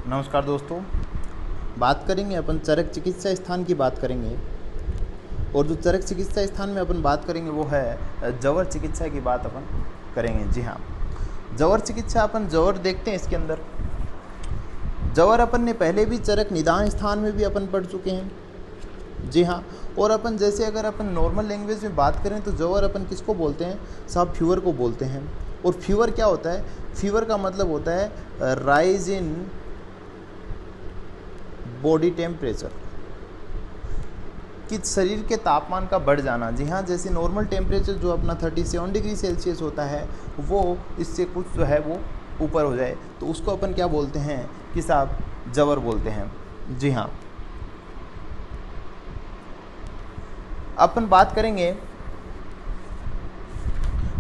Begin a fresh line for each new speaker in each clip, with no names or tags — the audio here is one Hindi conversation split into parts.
नमस्कार दोस्तों। बात करेंगे अपन चरक चिकित्सा स्थान की बात करेंगे। और जो चरक चिकित्सा स्थान में अपन बात करेंगे वो है जवर चिकित्सा की बात अपन करेंगे। जी हाँ, जवर चिकित्सा अपन जवर देखते हैं इसके अंदर। जवर अपन ने पहले भी चरक निदान स्थान में भी अपन पढ़ चुके हैं। जी हाँ, और अपन जैसे अगर अपन नॉर्मल लैंग्वेज में बात करें तो जवर अपन किसको बोलते हैं साहब? फीवर को बोलते हैं। और फीवर क्या होता है? फीवर का मतलब होता है राइज इन बॉडी टेम्परेचर, कि शरीर के तापमान का बढ़ जाना। जी हाँ, जैसे नॉर्मल टेम्परेचर जो अपना 37 डिग्री सेल्सियस होता है वो इससे कुछ जो है वो ऊपर हो जाए तो उसको अपन क्या बोलते हैं कि साहब जवर बोलते हैं। जी हाँ, अपन बात करेंगे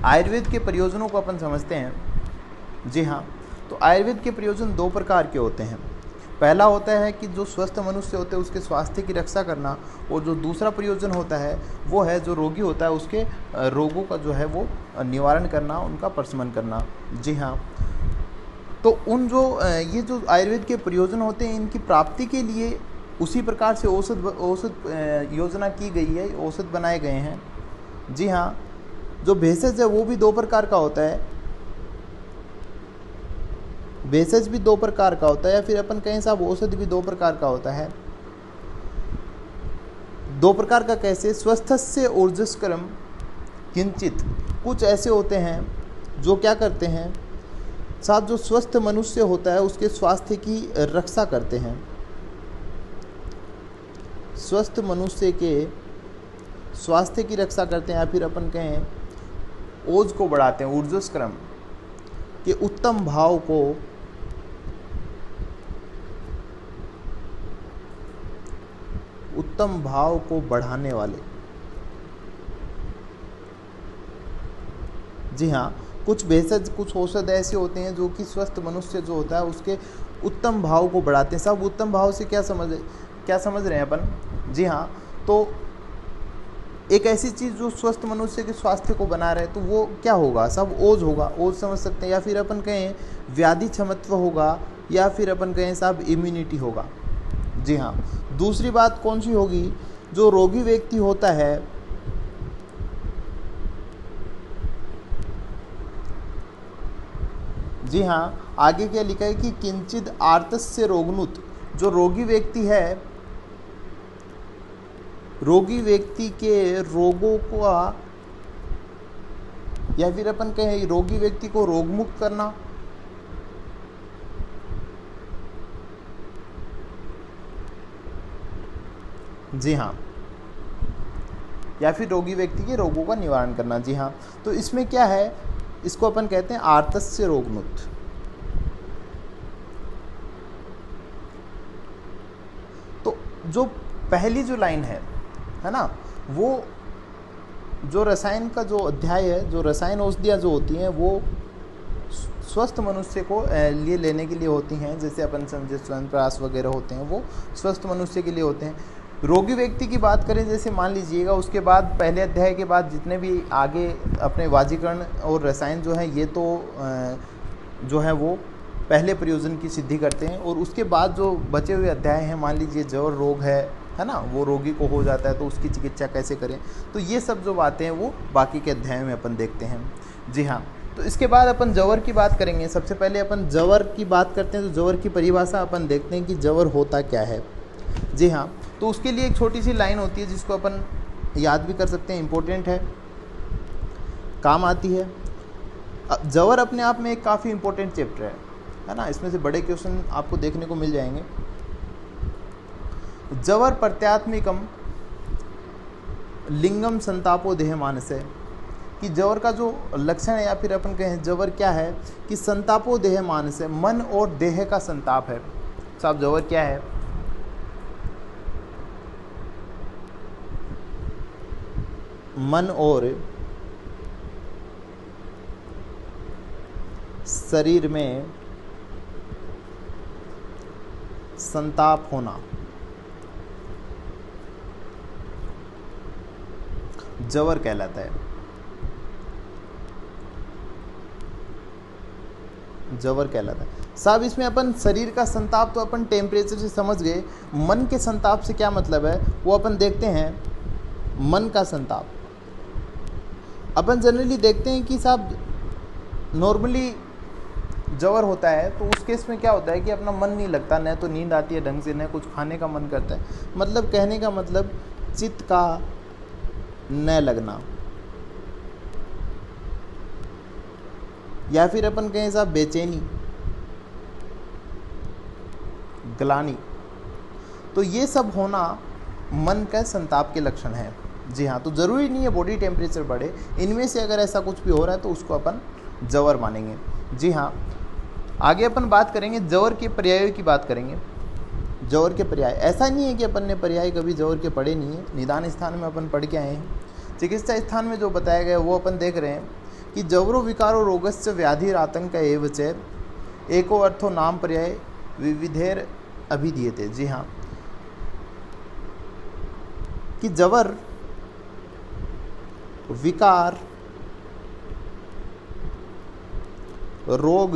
आयुर्वेद के प्रयोजनों को अपन समझते हैं। जी हाँ, तो आयुर्वेद के प्रयोजन दो प्रकार के होते हैं। पहला होता है कि जो स्वस्थ मनुष्य होते हैं उसके स्वास्थ्य की रक्षा करना, और जो दूसरा प्रयोजन होता है वो है जो रोगी होता है उसके रोगों का जो है वो निवारण करना, उनका प्रशमन करना। जी हाँ, तो उन जो ये जो आयुर्वेद के प्रयोजन होते हैं इनकी प्राप्ति के लिए उसी प्रकार से औषध योजना की गई है, औषध बनाए गए हैं। जी हाँ, जो भेषज है वो भी दो प्रकार का होता है। भेषज भी दो प्रकार का होता है, या फिर अपन कहें साहब औषध भी दो प्रकार का होता है। दो प्रकार का कैसे? स्वस्थस्य ऊर्जस्करम किंचित, कुछ ऐसे होते हैं जो क्या करते हैं साहब, जो स्वस्थ मनुष्य होता है उसके स्वास्थ्य की रक्षा करते हैं। स्वस्थ मनुष्य के स्वास्थ्य की रक्षा करते हैं, या फिर अपन कहें ओज को बढ़ाते हैं, ऊर्जस्क्रम के उत्तम भाव को बढ़ाने वाले। जी हाँ, कुछ भेषज कुछ औषध ऐसे होते हैं जो कि स्वस्थ मनुष्य जो होता है उसके उत्तम भाव को बढ़ाते हैं। सब उत्तम भाव से क्या समझ रहे हैं अपन? जी हाँ, तो एक ऐसी चीज़ जो स्वस्थ मनुष्य के स्वास्थ्य को बना रहे तो वो क्या होगा? सब ओज होगा, ओज समझ सकते हैं, या फिर अपन कहें व्याधि क्षमत्व होगा, या फिर अपन कहें साहब इम्यूनिटी होगा। जी हाँ, दूसरी बात कौन सी होगी? जो रोगी व्यक्ति होता है जी हाँ, आगे क्या लिखा है कि किंचित आर्तस्य रोगनुत, जो रोगी व्यक्ति है, रोगी व्यक्ति के रोगों का, या फिर अपन कहें रोगी व्यक्ति को रोगमुक्त करना। जी हाँ, या फिर रोगी व्यक्ति के रोगों का निवारण करना। जी हाँ, तो इसमें क्या है, इसको अपन कहते हैं आर्तस्य रोगमुक्त। तो जो पहली जो लाइन है ना, वो जो रसायन का जो अध्याय है, जो रसायन औषधियाँ जो होती हैं वो स्वस्थ मनुष्य को लिए लेने के लिए होती हैं। जैसे अपन समझे च्यवनप्राश वगैरह होते हैं वो स्वस्थ मनुष्य के लिए होते हैं। रोगी व्यक्ति की बात करें, जैसे मान लीजिएगा उसके बाद पहले अध्याय के बाद जितने भी आगे अपने वाजीकरण और रसायन जो हैं ये तो जो है वो पहले प्रयोजन की सिद्धि करते हैं, और उसके बाद जो बचे हुए अध्याय हैं, मान लीजिए जवर रोग है ना, वो रोगी को हो जाता है तो उसकी चिकित्सा कैसे करें, तो ये सब जो बातें हैं वो बाकी के अध्याय में अपन देखते हैं। जी हाँ, तो इसके बाद अपन जवर की बात करेंगे। सबसे पहले अपन जवर की बात करते हैं तो जवर की परिभाषा अपन देखते हैं कि जवर होता क्या है। जी हाँ, तो उसके लिए एक छोटी सी लाइन होती है जिसको अपन याद भी कर सकते हैं, इम्पोर्टेंट है, काम आती है। जवर अपने आप में एक काफ़ी इम्पोर्टेंट चैप्टर है ना, इसमें से बड़े क्वेश्चन आपको देखने को मिल जाएंगे। जवर प्रत्यात्मिकम लिंगम संतापो देह मानस है, कि जवर का जो लक्षण है, या फिर अपन कहें जवर क्या है कि संतापो देह मानस है, मन और देह का संताप है। साहब जवर क्या है? मन और शरीर में संताप होना जवर कहलाता है। जवर कहलाता है। साहब इसमें अपन शरीर का संताप तो अपन टेम्परेचर से समझ गए, मन के संताप से क्या मतलब है वो अपन देखते हैं। मन का संताप अपन जनरली देखते हैं कि साहब नॉर्मली जवर होता है तो उस केस में क्या होता है कि अपना मन नहीं लगता, न तो नींद आती है ढंग से, न कुछ खाने का मन करता है। मतलब कहने का मतलब चित्त का न लगना, या फिर अपन कहें साहब बेचैनी, ग्लानि, तो ये सब होना मन का संताप के लक्षण है। जी हाँ, तो ज़रूरी नहीं है बॉडी टेम्परेचर बढ़े, इनमें से अगर ऐसा कुछ भी हो रहा है तो उसको अपन जवर मानेंगे। जी हाँ, आगे अपन बात करेंगे जवर के पर्यायों की बात करेंगे। जवर के पर्याय, ऐसा नहीं है कि अपन ने पर्याय कभी जवर के पढ़े नहीं है, निदान स्थान में अपन पढ़ के आए हैं। चिकित्सा स्थान में जो बताया गया वो अपन देख रहे हैं कि जवरो विकारो रोगस्य व्याधिर आतंक एव च एको अर्थो नाम पर्याय विविधेर अभिधीयते। जी हाँ, कि जवर, विकार, रोग,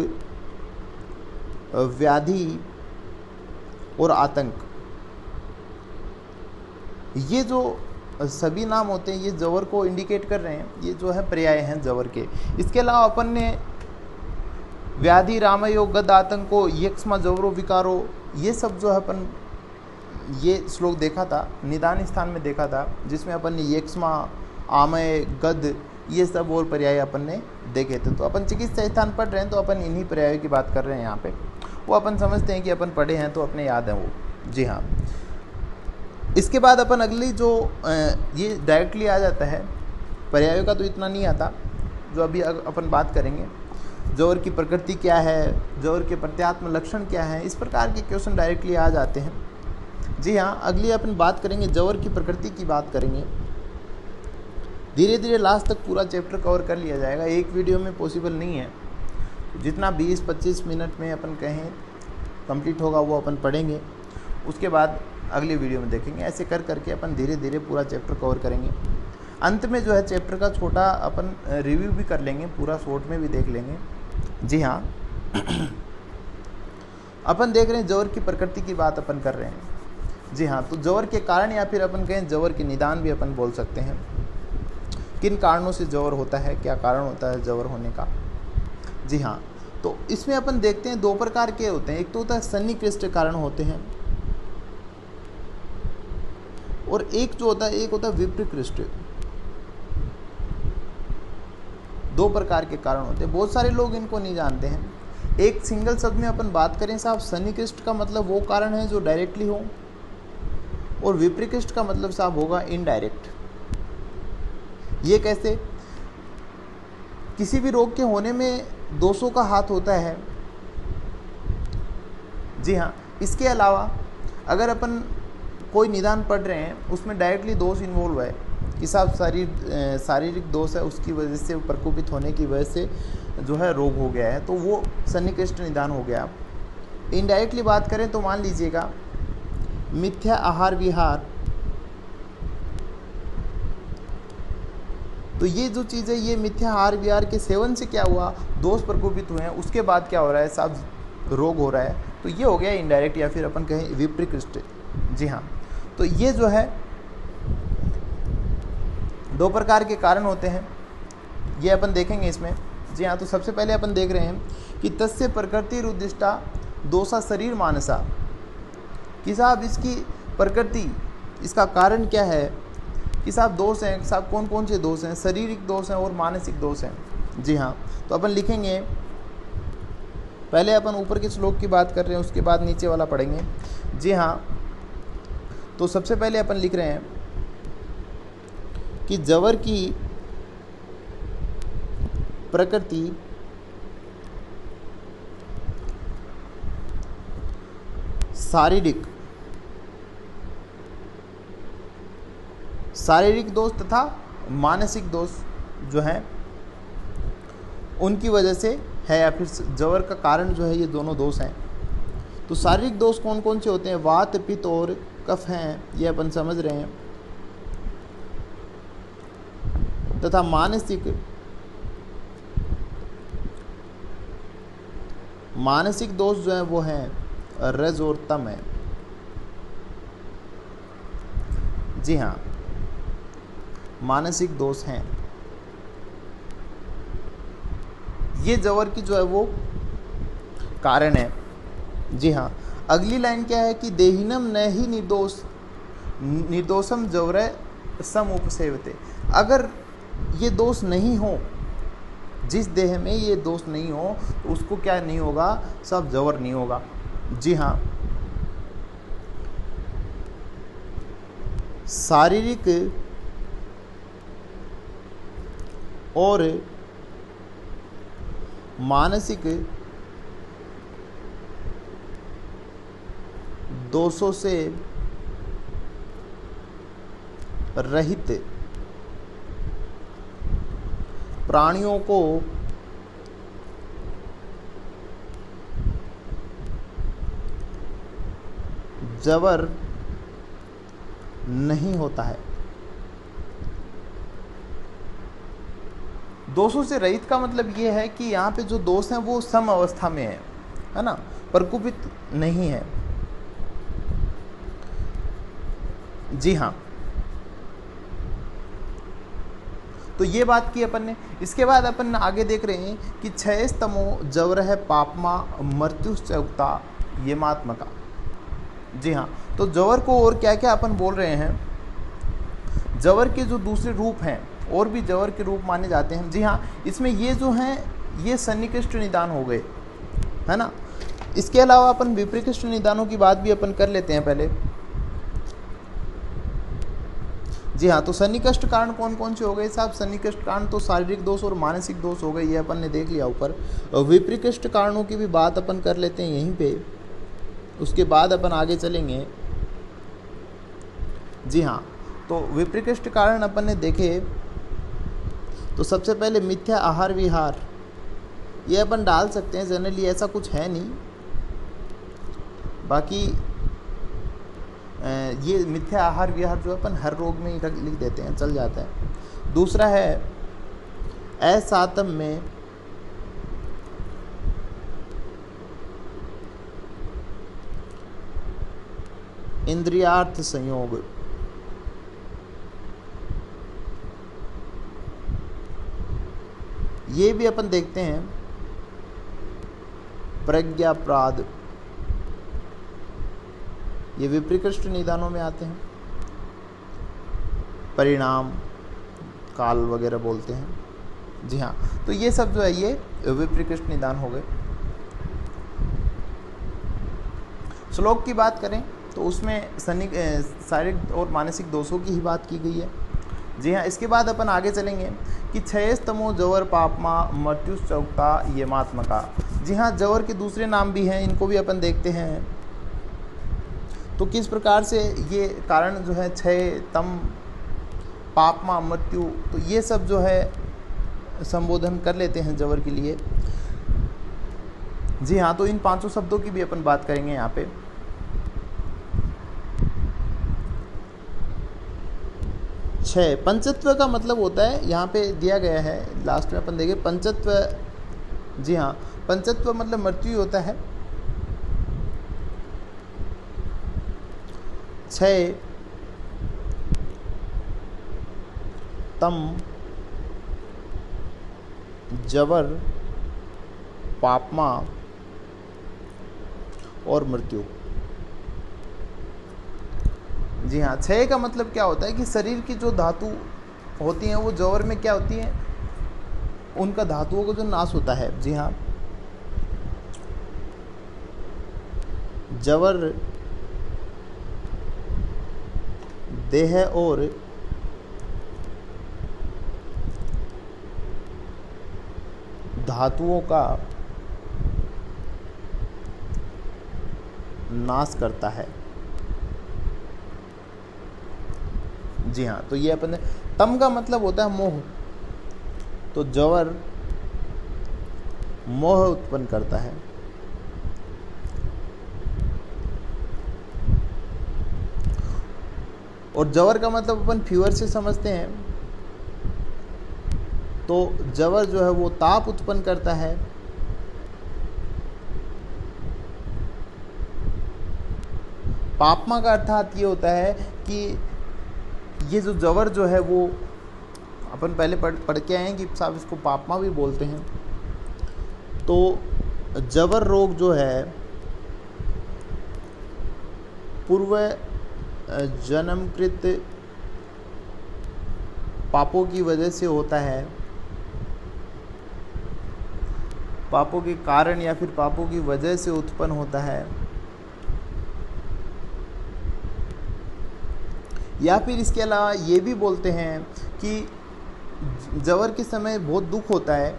व्याधि और आतंक, ये जो सभी नाम होते हैं ये जवर को इंडिकेट कर रहे हैं, ये जो है पर्याय हैं जवर के। इसके अलावा अपन ने व्याधि, रामयो, गद, आतंको, यक्ष्मा, जवरो, विकारो, ये सब जो है अपन ये श्लोक देखा था, निदान स्थान में देखा था, जिसमें अपन ने यक्ष्मा, आमय, गद, ये सब और पर्याय अपन ने देखे थे। तो अपन चिकित्सा स्थान पढ़ रहे हैं तो अपन इन्हीं पर्यायों की बात कर रहे हैं यहाँ पे, वो अपन समझते हैं कि अपन पढ़े हैं तो अपने याद हैं वो। जी हाँ, इसके बाद अपन अगली जो ये डायरेक्टली आ जाता है, पर्यायों का तो इतना नहीं आता जो अभी अपन बात करेंगे। जवर की प्रकृति क्या है, जवर के प्रत्यात्म लक्षण क्या है, इस प्रकार के क्वेश्चन डायरेक्टली आ जाते हैं। जी हाँ, अगली अपन बात करेंगे जवर की प्रकृति की बात करेंगे। धीरे धीरे लास्ट तक पूरा चैप्टर कवर कर लिया जाएगा, एक वीडियो में पॉसिबल नहीं है। जितना 20-25 मिनट में अपन कहें कंप्लीट होगा वो अपन पढ़ेंगे, उसके बाद अगली वीडियो में देखेंगे। ऐसे कर करके अपन धीरे धीरे पूरा चैप्टर कवर करेंगे। अंत में जो है चैप्टर का छोटा अपन रिव्यू भी कर लेंगे, पूरा शॉर्ट में भी देख लेंगे। जी हाँ, अपन देख रहे हैं जवर की प्रकृति की बात अपन कर रहे हैं। जी हाँ, तो जवर के कारण या फिर अपन कहें जवर के निदान भी अपन बोल सकते हैं। किन कारणों से जवर होता है, क्या कारण होता है जवर होने का। जी हाँ, तो इसमें अपन देखते हैं दो प्रकार के होते हैं। एक तो होता है सन्निकृष्ट कारण होते हैं, और एक जो होता है एक होता है विपरीकृष्ट। दो प्रकार के कारण होते हैं, बहुत सारे लोग इनको नहीं जानते हैं। एक सिंगल शब्द में अपन बात करें साहब, सन्निकृष्ट का मतलब वो कारण है जो डायरेक्टली हो, और विपरीकृष्ट का मतलब साहब होगा इनडायरेक्ट। ये कैसे? किसी भी रोग के होने में दोषों का हाथ होता है। जी हाँ, इसके अलावा अगर अपन कोई निदान पढ़ रहे हैं उसमें डायरेक्टली दोष इन्वॉल्व है कि साहब शारीरिक दोष है, उसकी वजह से प्रकोपित होने की वजह से जो है रोग हो गया है, तो वो सन्निकृष्ट निदान हो गया। इनडायरेक्टली बात करें तो मान लीजिएगा मिथ्या आहार विहार, तो ये जो चीज़ है ये मिथ्या आहार विहार के सेवन से क्या हुआ, दोष प्रकोपित हुए हैं, उसके बाद क्या हो रहा है साहब रोग हो रहा है, तो ये हो गया इनडायरेक्ट या फिर अपन कहें विपरीकृष्ट। जी हाँ, तो ये जो है दो प्रकार के कारण होते हैं, ये अपन देखेंगे इसमें। जी हाँ, तो सबसे पहले अपन देख रहे हैं कि तस्य प्रकृति रुद्दिष्टा दोषा शरीर मानसा, कि साहब इसकी प्रकृति, इसका कारण क्या है कि साहब दोष हैं। साहब कौन कौन से दोष हैं? शारीरिक दोष हैं और मानसिक दोष हैं। जी हाँ, तो अपन लिखेंगे, पहले अपन ऊपर के श्लोक की बात कर रहे हैं, उसके बाद नीचे वाला पढ़ेंगे। जी हाँ, तो सबसे पहले अपन लिख रहे हैं कि जवर की प्रकृति शारीरिक दोष तथा मानसिक दोष जो हैं उनकी वजह से है, या फिर जवर का कारण जो है ये दोनों दोष हैं। तो शारीरिक दोष कौन कौन से होते हैं? वात, पित्त और कफ हैं, ये अपन समझ रहे हैं। तथा मानसिक मानसिक दोष जो है वो हैं रज और तम है। जी हाँ, मानसिक दोष हैं। ये जवर की जो है वो कारण है। जी हाँ, अगली लाइन क्या है कि देहिनम न ही निर्दोषम जवर सम उपसेवते। अगर ये दोष नहीं हो, जिस देह में ये दोष नहीं हो, तो उसको क्या नहीं होगा, सब जवर नहीं होगा। जी हाँ, शारीरिक और मानसिक दोषों से रहित प्राणियों को जवर नहीं होता है। दोषों से रहित का मतलब ये है कि यहाँ पे जो दोष हैं वो सम अवस्था में है ना, प्रकुपित नहीं है। जी हाँ, तो ये बात की अपन ने। इसके बाद अपन आगे देख रहे हैं कि क्षयस्तमो जवर है पापमा मृत्युश्चौक्ता येमात्मका। जी हाँ, तो जवर को और क्या क्या अपन बोल रहे हैं, जवर के जो दूसरे रूप हैं और भी जवर के रूप माने जाते हैं। जी हाँ, इसमें ये जो हैं ये सन्निकृष्ट निदान हो गए, है ना। इसके अलावा अपन विप्रकृष्ट निदानों की बात भी अपन कर लेते हैं पहले। जी हाँ, तो सन्निकृष्ट कारण कौन कौन से हो गए साहब? सन्निकृष्ट कारण तो शारीरिक दोष और मानसिक दोष हो गए, ये अपन ने देख लिया ऊपर। विप्रकृष्ट कारणों की भी बात अपन कर लेते हैं यहीं पे, उसके बाद अपन आगे चलेंगे। जी हाँ, तो विप्रकृष्ट कारण अपन ने देखे तो सबसे पहले मिथ्या आहार विहार, ये अपन डाल सकते हैं, जनरली ऐसा कुछ है नहीं, बाकी ये मिथ्या आहार विहार जो अपन हर रोग में ही लिख देते हैं, चल जाता है। दूसरा है असातम में इंद्रियार्थ संयोग, ये भी अपन देखते हैं। प्रज्ञाप्राद, ये विप्रकृष्ट निदानों में आते हैं। परिणाम काल वगैरह बोलते हैं। जी हाँ, तो ये सब जो है ये विप्रकृष्ट निदान हो गए। श्लोक की बात करें तो उसमें शारीरिक और मानसिक दोषों की ही बात की गई है। जी हाँ, इसके बाद अपन आगे चलेंगे कि क्षयस्तमो जवर पापमा मृत्युश्चौक्ता येमात्मका। जी हाँ, जवर के दूसरे नाम भी हैं, इनको भी अपन देखते हैं। तो किस प्रकार से ये कारण जो है क्षय, तम, पापमा, मृत्यु, तो ये सब जो है संबोधन कर लेते हैं जवर के लिए। जी हाँ, तो इन पांचों शब्दों की भी अपन बात करेंगे यहाँ पे। क्षय, पंचत्व का मतलब होता है, यहाँ पे दिया गया है लास्ट में अपन देखें पंचत्व। जी हाँ, पंचत्व मतलब मृत्यु होता है। क्षय, तम, जवर, पापमा और मृत्यु। जी हाँ, क्षय का मतलब क्या होता है कि शरीर की जो धातु होती हैं वो जवर में क्या होती हैं, उनका धातुओं का जो नाश होता है। जी हाँ, जवर देह और धातुओं का नाश करता है। जी हाँ, तो ये अपन, तम का मतलब होता है मोह, तो जवर मोह उत्पन्न करता है। और जवर का मतलब अपन फीवर से समझते हैं, तो जवर जो है वो ताप उत्पन्न करता है। पापमा का अर्थात ये होता है कि ये जो जवर जो है वो अपन पहले पढ़ के आए हैं कि साहब इसको पापमा भी बोलते हैं। तो जवर रोग जो है पूर्व जन्मकृत पापों की वजह से होता है, पापों के कारण या फिर पापों की वजह से उत्पन्न होता है, या फिर इसके अलावा ये भी बोलते हैं कि जवर के समय बहुत दुख होता है,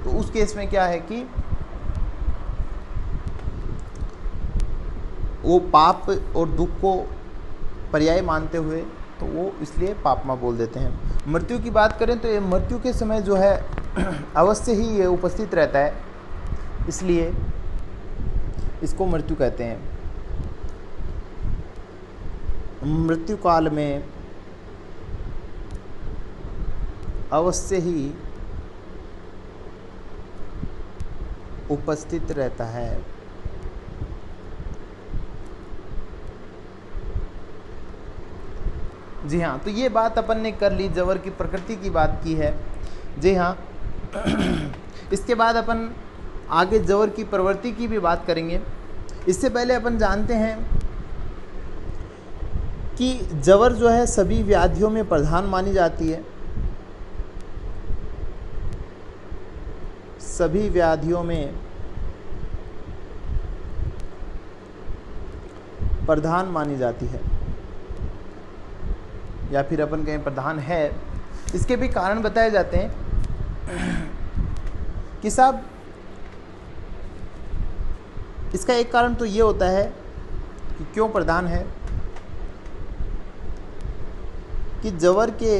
तो उस केस में क्या है कि वो पाप और दुख को पर्याय मानते हुए तो वो इसलिए पापमा बोल देते हैं। मृत्यु की बात करें तो ये मृत्यु के समय जो है अवश्य ही ये उपस्थित रहता है, इसलिए इसको मृत्यु कहते हैं। मृत्यु काल में अवश्य ही उपस्थित रहता है। जी हाँ, तो ये बात अपन ने कर ली, जवर की प्रकृति की बात की है। जी हाँ, इसके बाद अपन आगे जवर की प्रवृत्ति की भी बात करेंगे। इससे पहले अपन जानते हैं कि जवर जो है सभी व्याधियों में प्रधान मानी जाती है। सभी व्याधियों में प्रधान मानी जाती है, या फिर अपन कहें प्रधान है। इसके भी कारण बताए जाते हैं कि साहब इसका एक कारण तो ये होता है कि क्यों प्रधान है कि जवर के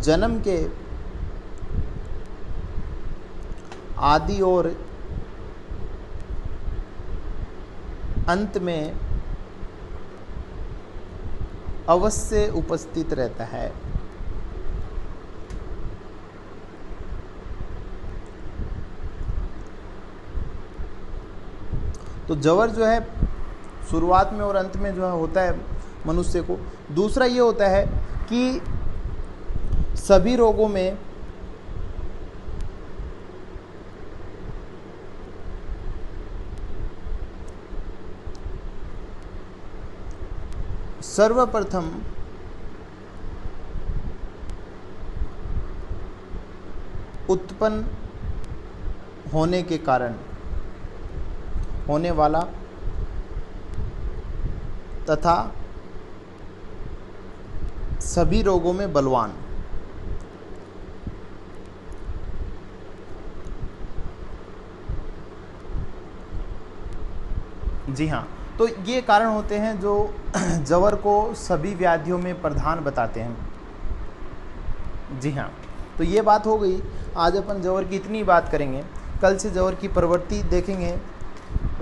जन्म के आदि और अंत में अवश्य उपस्थित रहता है। तो जवर जो है शुरुआत में और अंत में जो है होता है मनुष्य को। दूसरा ये होता है कि सभी रोगों में सर्वप्रथम उत्पन्न होने के कारण होने वाला तथा सभी रोगों में बलवान। जी हाँ, तो ये कारण होते हैं जो जवर को सभी व्याधियों में प्रधान बताते हैं। जी हाँ, तो ये बात हो गई। आज अपन जवर की इतनी बात करेंगे, कल से जवर की प्रवृत्ति देखेंगे,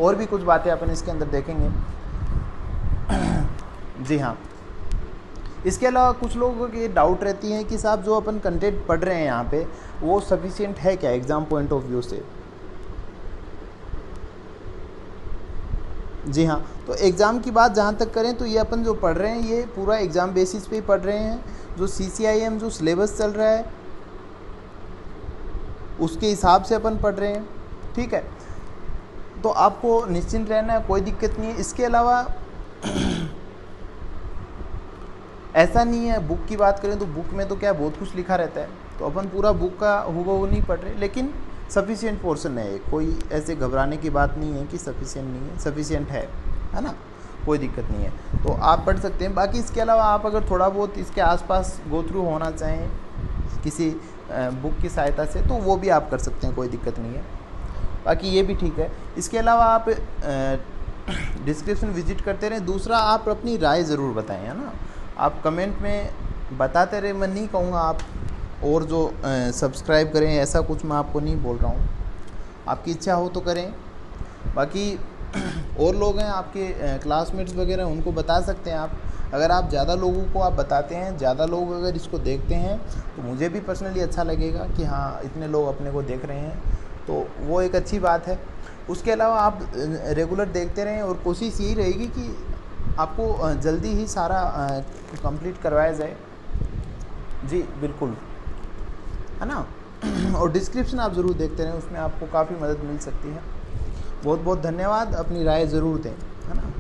और भी कुछ बातें अपन इसके अंदर देखेंगे। जी हाँ, इसके अलावा कुछ लोगों की डाउट रहती है कि साहब जो अपन कंटेंट पढ़ रहे हैं यहाँ पे वो सफिशिएंट है क्या एग्ज़ाम पॉइंट ऑफ व्यू से। जी हाँ, तो एग्ज़ाम की बात जहाँ तक करें तो ये अपन जो पढ़ रहे हैं ये पूरा एग्ज़ाम बेसिस पे ही पढ़ रहे हैं। जो CCIM जो सिलेबस चल रहा है उसके हिसाब से अपन पढ़ रहे हैं, ठीक है। तो आपको निश्चिंत रहना है, कोई दिक्कत नहीं है। इसके अलावा ऐसा नहीं है, बुक की बात करें तो बुक में तो क्या बहुत कुछ लिखा रहता है, तो अपन पूरा बुक का हुबहू नहीं पढ़ रहे, लेकिन सफिशिएंट पोर्शन है। कोई ऐसे घबराने की बात नहीं है कि सफिशिएंट नहीं है, सफिशिएंट है ना, कोई दिक्कत नहीं है। तो आप पढ़ सकते हैं। बाकी इसके अलावा आप अगर थोड़ा बहुत इसके आसपास गो थ्रू होना चाहें किसी बुक की सहायता से तो वो भी आप कर सकते हैं, कोई दिक्कत नहीं है। बाकी ये भी ठीक है। इसके अलावा आप डिस्क्रिप्शन विजिट करते रहें। दूसरा, आप अपनी राय ज़रूर बताएं, है ना। आप कमेंट में बताते रहे, मैं नहीं कहूँगा आप और जो सब्सक्राइब करें, ऐसा कुछ मैं आपको नहीं बोल रहा हूँ। आपकी इच्छा हो तो करें। बाकी और लोग हैं आपके क्लासमेट्स वगैरह, उनको बता सकते हैं आप। अगर आप ज़्यादा लोगों को आप बताते हैं, ज़्यादा लोग अगर इसको देखते हैं तो मुझे भी पर्सनली अच्छा लगेगा कि हाँ इतने लोग अपने को देख रहे हैं, तो वो एक अच्छी बात है। उसके अलावा आप रेगुलर देखते रहें और कोशिश यही रहेगी कि आपको जल्दी ही सारा कंप्लीट करवाया जाए। जी बिल्कुल, है ना। और डिस्क्रिप्शन आप ज़रूर देखते रहें, उसमें आपको काफ़ी मदद मिल सकती है। बहुत बहुत धन्यवाद, अपनी राय ज़रूर दें, है ना।